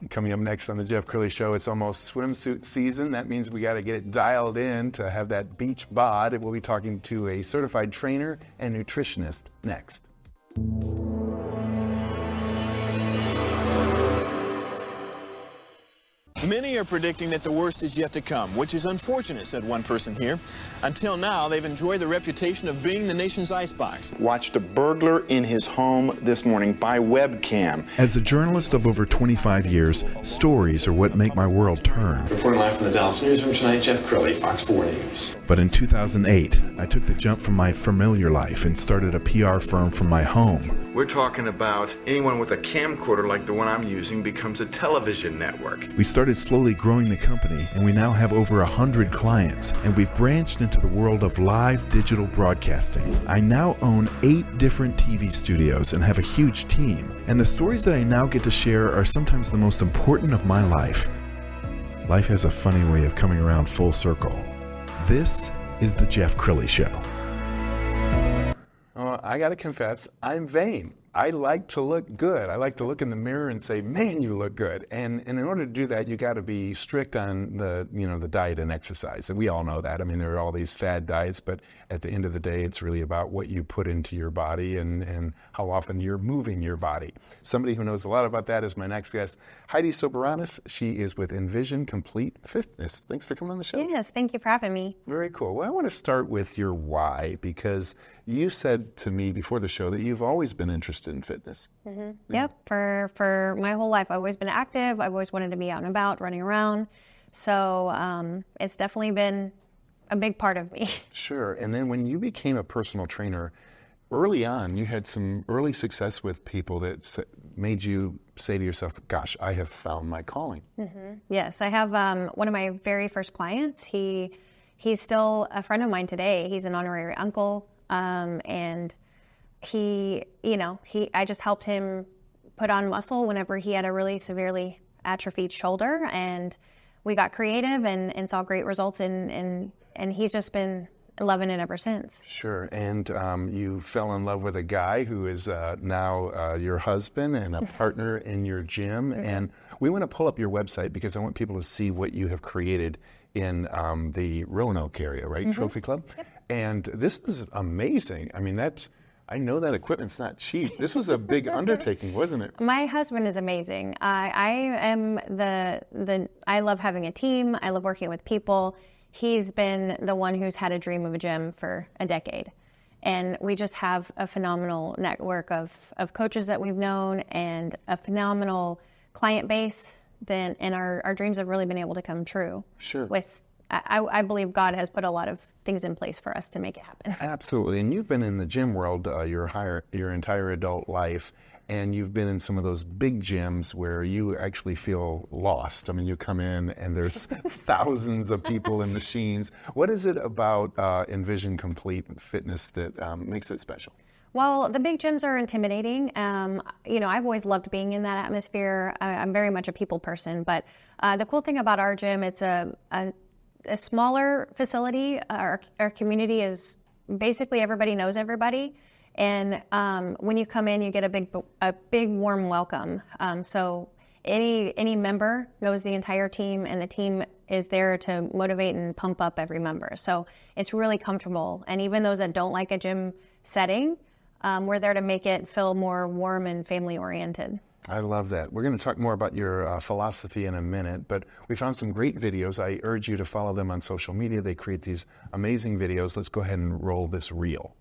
Coming up next on the Jeff Crilley Show, it's almost swimsuit season. That means we got to get it dialed in to have that beach bod. We'll be talking to a certified trainer and nutritionist next. Many are predicting that the worst is yet to come, which is unfortunate, said one person here. Until now, they've enjoyed the reputation of being the nation's icebox. Watched a burglar in his home this morning by webcam. As a journalist of over 25 years, stories are what make my world turn. Reporting live from the Dallas newsroom tonight, Jeff Crilley, Fox 4 News. But in 2008, I took the jump from my familiar life and started a PR firm from my home. We're talking about anyone with a camcorder like the one I'm using becomes a television network. We started slowly growing the company, and we now have over 100 clients, and we've branched into the world of live digital broadcasting. I now own 8 different TV studios and have a huge team, and the stories that I now get to share are sometimes the most important of my life. Life has a funny way of coming around full circle. This is the Jeff Crilley Show. I got to confess, I'm vain. I like to look good. I like to look in the mirror and say, man, you look good. And in order to do that, you got to be strict on the diet and exercise. And we all know that. I mean, there are all these fad diets, but at the end of the day, it's really about what you put into your body and how often you're moving your body. Somebody who knows a lot about that is my next guest, Heidi Soberanes. She is with Envision Complete Fitness. Thanks for coming on the show. Yes, thank you for having me. Very cool. Well, I want to start with your why, because you said to me before the show that you've always been interested in fitness. Mm-hmm. Yep, for my whole life, I've always been active. I've always wanted to be out and about, running around. So it's definitely been a big part of me. Sure. And then when you became a personal trainer, early on, you had some early success with people that made you say to yourself, gosh, I have found my calling. Mm-hmm. Yes, I have one of my very first clients. He's still a friend of mine today. He's an honorary uncle. And I just helped him put on muscle whenever he had a really severely atrophied shoulder, and we got creative and saw great results and he's just been loving it ever since. Sure. And you fell in love with a guy who is now your husband and a partner in your gym. Mm-hmm. And we want to pull up your website because I want people to see what you have created in the Roanoke area, right? Mm-hmm. Trophy Club. Yep. And this is amazing. I mean, I know that equipment's not cheap. This was a big undertaking, wasn't it? My husband is amazing. I love having a team. I love working with people. He's been the one who's had a dream of a gym for a decade. And we just have a phenomenal network of coaches that we've known and a phenomenal client base. And our dreams have really been able to come true. Sure. I believe God has put a lot of things in place for us to make it happen. Absolutely. And you've been in the gym world your entire adult life, and you've been in some of those big gyms where you actually feel lost. I mean, you come in and there's thousands of people and machines. What is it about Envision Complete Fitness that makes it special? Well, the big gyms are intimidating. I've always loved being in that atmosphere. I'm very much a people person, but the cool thing about our gym, it's a smaller facility. Our community is basically everybody knows everybody, and when you come in, you get a big warm welcome. So any member knows the entire team, and the team is there to motivate and pump up every member. So it's really comfortable, and even those that don't like a gym setting, we're there to make it feel more warm and family oriented. I love that. We're going to talk more about your philosophy in a minute, but we found some great videos. I urge you to follow them on social media. They create these amazing videos. Let's go ahead and roll this reel.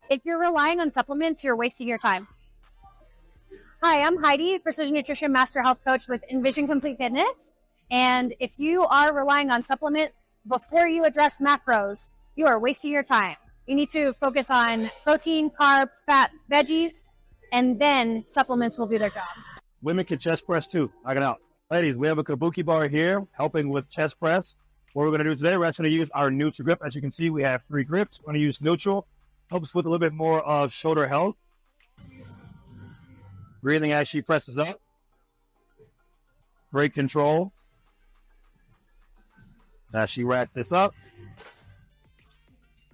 If you're relying on supplements, you're wasting your time. Hi, I'm Heidi, Precision Nutrition Master Health Coach with Envision Complete Fitness. And if you are relying on supplements before you address macros, you are wasting your time. You need to focus on protein, carbs, fats, veggies, and then supplements will do their job. Women can chest press too. Knock it out. Ladies, we have a kabuki bar here helping with chest press. What we're going to do today, we're actually going to use our neutral grip. As you can see, we have 3 grips. We're going to use neutral. Helps with a little bit more of shoulder health. Breathing as she presses up. Great control. As she racks this up.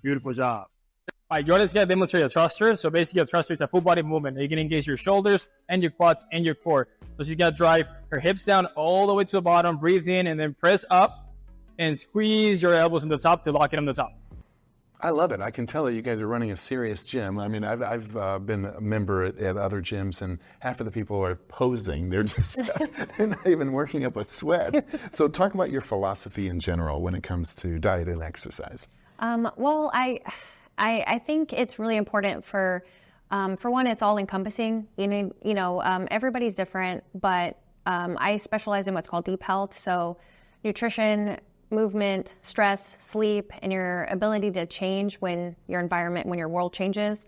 Beautiful job. All right, Jordan's going to demonstrate a thruster. So basically a thruster is a full body movement. You can engage your shoulders and your quads and your core. So she's going to drive her hips down all the way to the bottom, breathe in, and then press up and squeeze your elbows in the top to lock it on the top. I love it. I can tell that you guys are running a serious gym. I mean, I've been a member at other gyms, and half of the people are posing. They're just they're not even working up a sweat. So talk about your philosophy in general when it comes to diet and exercise. Well, I think it's really important for one, it's all encompassing. Everybody's different, but I specialize in what's called deep health. So nutrition, movement, stress, sleep, and your ability to change when your environment, when your world changes.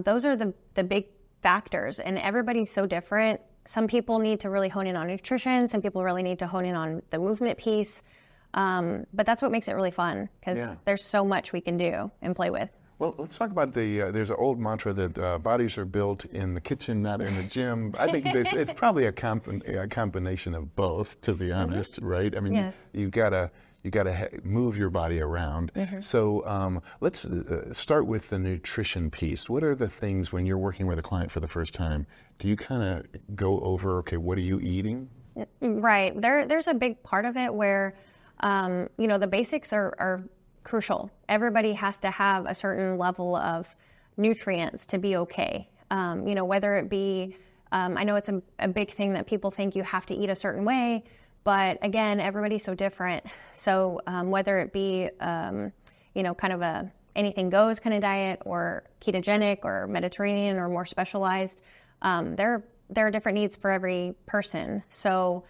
Those are the big factors, and everybody's so different. Some people need to really hone in on nutrition. Some people really need to hone in on the movement piece. But that's what makes it really fun, because there's so much we can do and play with. Well, let's talk about there's an old mantra that bodies are built in the kitchen, not in the gym. I think it's probably a combination of both, to be honest, right? I mean, you gotta move your body around. So let's start with the nutrition piece. What are the things when you're working with a client for the first time? Do you kind of go over, okay, what are you eating? Right. There's a big part of it where, the basics are crucial. Everybody has to have a certain level of nutrients to be okay. Whether it be, I know it's a big thing that people think you have to eat a certain way, but again, everybody's so different. So whether it be, kind of a anything goes kind of diet, or ketogenic, or Mediterranean, or more specialized, there are different needs for every person. So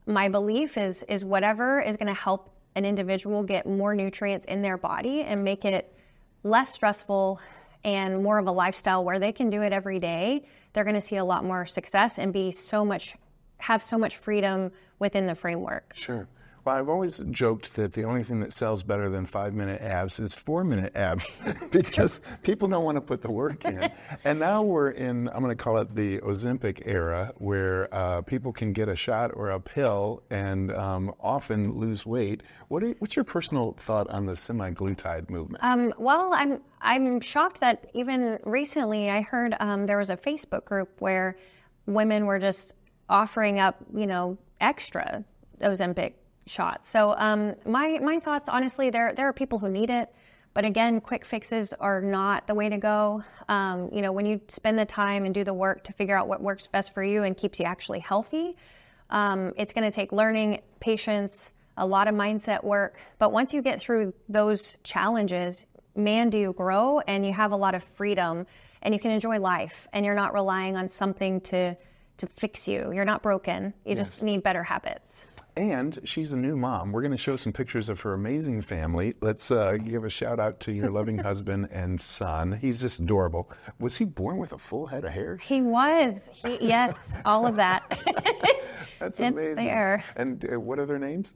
my belief is whatever is going to help an individual get more nutrients in their body and make it less stressful and more of a lifestyle where they can do it every day, they're going to see a lot more success and have so much freedom within the framework. Sure. Well, I've always joked that the only thing that sells better than 5-minute abs is 4-minute abs because people don't want to put the work in. And now we're in, I'm going to call it the Ozempic era, where people can get a shot or a pill and often lose weight. What's your personal thought on the semaglutide movement? Well, I'm shocked that even recently I heard there was a Facebook group where women were just offering up, extra Ozempic shots. So my thoughts, honestly, there are people who need it, but again, quick fixes are not the way to go. When you spend the time and do the work to figure out what works best for you and keeps you actually healthy, it's going to take learning, patience, a lot of mindset work. But once you get through those challenges, man, do you grow, and you have a lot of freedom, and you can enjoy life, and you're not relying on something to fix you. You're not broken. You just need better habits. And she's a new mom. We're going to show some pictures of her amazing family. Let's give a shout out to your loving husband and son. He's just adorable. Was he born with a full head of hair? He was. Yes, all of that. That's amazing. It's there. And what are their names?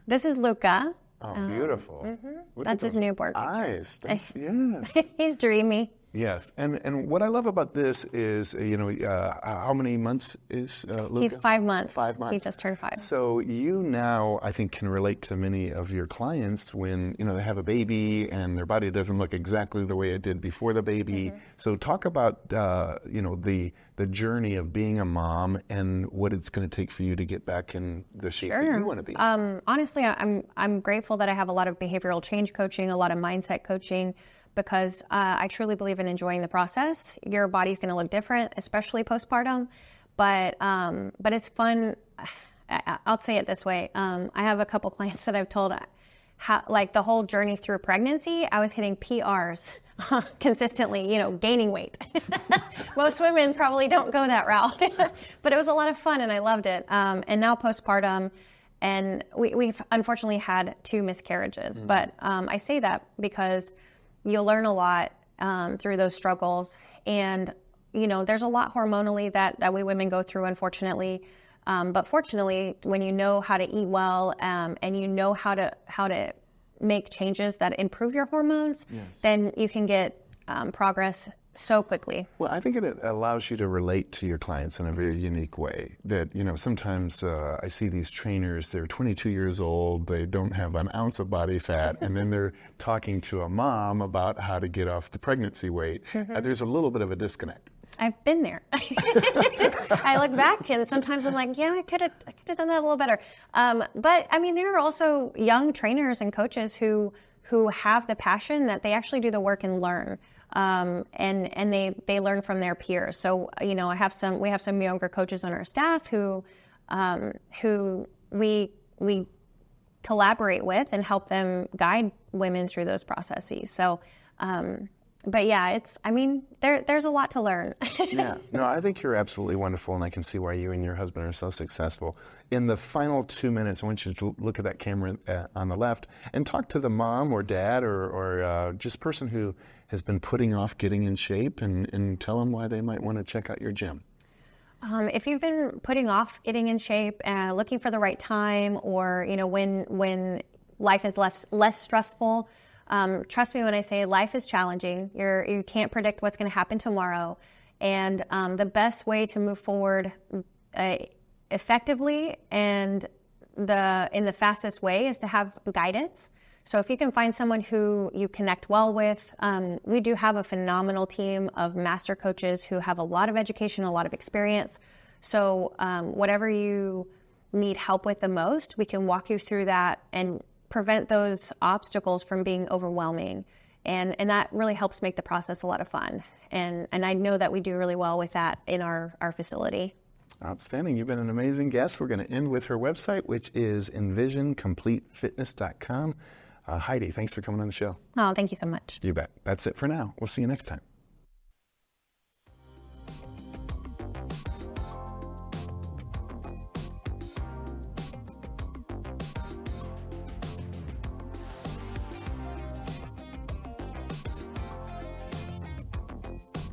This is Luca. Oh, beautiful. That's his newborn picture. Eyes. Yes. He's dreamy. Yes, and what I love about this is, how many months is Luca? He's 5 months. 5 months. He just turned 5. So you now, I think, can relate to many of your clients when, they have a baby and their body doesn't look exactly the way it did before the baby. So talk about, the journey of being a mom and what it's going to take for you to get back in the shape that you want to be. Honestly, I'm grateful that I have a lot of behavioral change coaching, a lot of mindset coaching, because I truly believe in enjoying the process. Your body's going to look different, especially postpartum, but it's fun. I'll say it this way. I have a couple clients that I've told the whole journey through pregnancy, I was hitting PRs consistently, gaining weight. Most women probably don't go that route, but it was a lot of fun and I loved it. And now postpartum, and we've unfortunately had 2 miscarriages, but I say that because you'll learn a lot through those struggles. And, there's a lot hormonally that we women go through, unfortunately. But fortunately, when you know how to eat well and you know how to make changes that improve your hormones, then you can get progress so quickly. Well, I think it allows you to relate to your clients in a very unique way. That, sometimes I see these trainers, they're 22 years old, they don't have an ounce of body fat, and then they're talking to a mom about how to get off the pregnancy weight. There's a little bit of a disconnect. I've been there. I look back and sometimes I'm like, yeah, I could have done that a little better. But I mean, there are also young trainers and coaches who have the passion that they actually do the work and learn. And they learn from their peers. So, we have some younger coaches on our staff who we collaborate with and help them guide women through those processes. So, but yeah, there's a lot to learn. Yeah, no, I think you're absolutely wonderful, and I can see why you and your husband are so successful. In the final 2 minutes, I want you to look at that camera on the left and talk to the mom or dad or just person who has been putting off getting in shape, and tell them why they might want to check out your gym. If you've been putting off getting in shape, looking for the right time, or when life is less stressful. Trust me when I say life is challenging. You can't predict what's going to happen tomorrow. And the best way to move forward effectively and in the fastest way is to have guidance. So if you can find someone who you connect well with, we do have a phenomenal team of master coaches who have a lot of education, a lot of experience. So whatever you need help with the most, we can walk you through that and prevent those obstacles from being overwhelming. And that really helps make the process a lot of fun. And I know that we do really well with that in our facility. Outstanding. You've been an amazing guest. We're going to end with her website, which is envisioncompletefitness.com. Heidi, thanks for coming on the show. Oh, thank you so much. You bet. That's it for now. We'll see you next time.